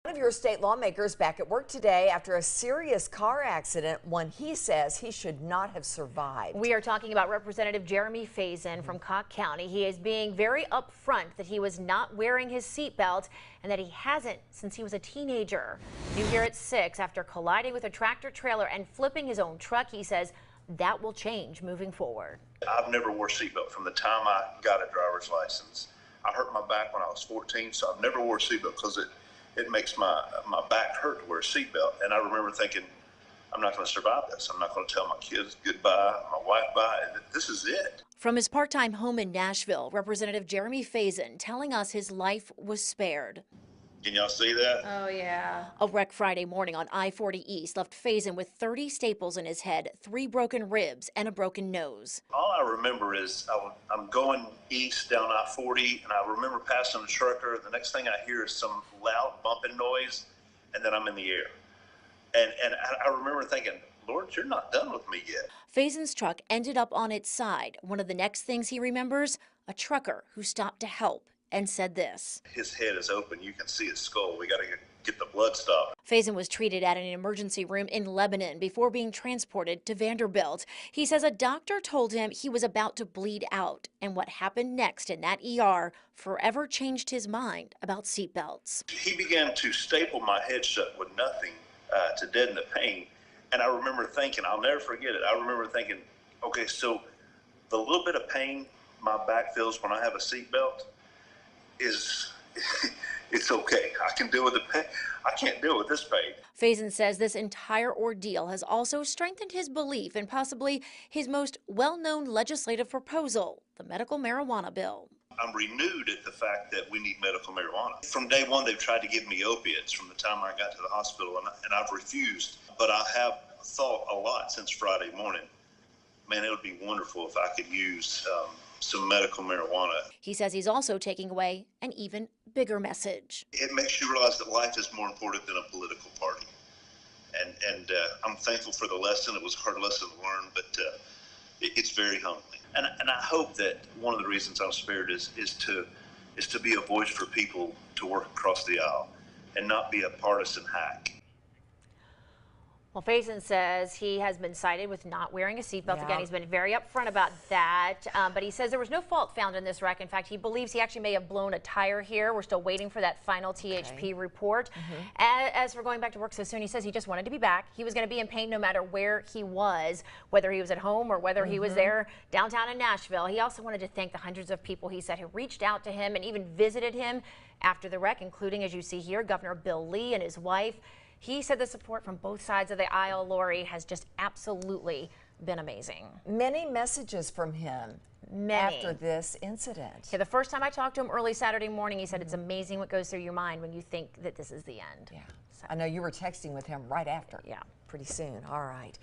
One of your state lawmakers back at work today after a serious car accident, one he says he should not have survived. We are talking about Representative Jeremy Faison from Cocke County. He is being very upfront that he was not wearing his seatbelt and that he hasn't since he was a teenager. New here at 6 after colliding with a tractor trailer and flipping his own truck. He says that will change moving forward. I've never wore a seatbelt from the time I got a driver's license. I hurt my back when I was 14, so I've never wore a seatbelt because it makes my back hurt to wear a seatbelt. And I remember thinking, I'm not going to survive this. I'm not going to tell my kids goodbye, my wife bye. This is it. From his part-time home in Nashville, Representative Jeremy Faison telling us his life was spared. Can y'all see that? Oh, yeah. A wreck Friday morning on I-40 East left Faison with 30 staples in his head, 3 broken ribs, and a broken nose. All I remember is I'm going east down I-40, and I remember passing a trucker. The next thing I hear is some loud bumping noise, and then I'm in the air. And I remember thinking, Lord, you're not done with me yet. Faison's truck ended up on its side. One of the next things he remembers, a trucker who stopped to help and said this. His head is open. You can see his skull. We got to get the blood stopped. Faison was treated at an emergency room in Lebanon before being transported to Vanderbilt. He says a doctor told him he was about to bleed out, and what happened next in that ER forever changed his mind about seatbelts. He began to staple my head shut with nothing to deaden the pain. And I remember thinking, I'll never forget it. I remember thinking, okay, so the little bit of pain my back feels when I have a seatbelt is it's okay. I can deal with the pain. I can't deal with this pain. Faison says this entire ordeal has also strengthened his belief in possibly his most well-known legislative proposal, the medical marijuana bill. I'm renewed at the fact that we need medical marijuana. From day one, they've tried to give me opiates from the time I got to the hospital, and I've refused. But I have thought a lot since Friday morning. Man, it would be wonderful if I could use some medical marijuana. He says he's also taking away an even bigger message. It makes you realize that life is more important than a political party. And I'm thankful for the lesson. It was a hard lesson to learn, but it's very humbling. And I hope that one of the reasons I'm spared is to be a voice for people to work across the aisle and not be a partisan hack. Well, Faison says he has been cited with not wearing a seatbelt. Yeah. Again, he's been very upfront about that, but he says there was no fault found in this wreck. In fact, he believes he actually may have blown a tire here. We're still waiting for that final THP report. As for going back to work so soon, he says he just wanted to be back. He was going to be in pain no matter where he was, whether he was at home or whether he was there downtown in Nashville. He also wanted to thank the hundreds of people, he said, who reached out to him and even visited him after the wreck, including, as you see here, Governor Bill Lee and his wife. He said the support from both sides of the aisle, Lori, has just absolutely been amazing. Many messages from him after this incident. Yeah, the first time I talked to him early Saturday morning, he said it's amazing what goes through your mind when you think that this is the end. Yeah. So. I know you were texting with him right after. Yeah. Pretty soon. All right.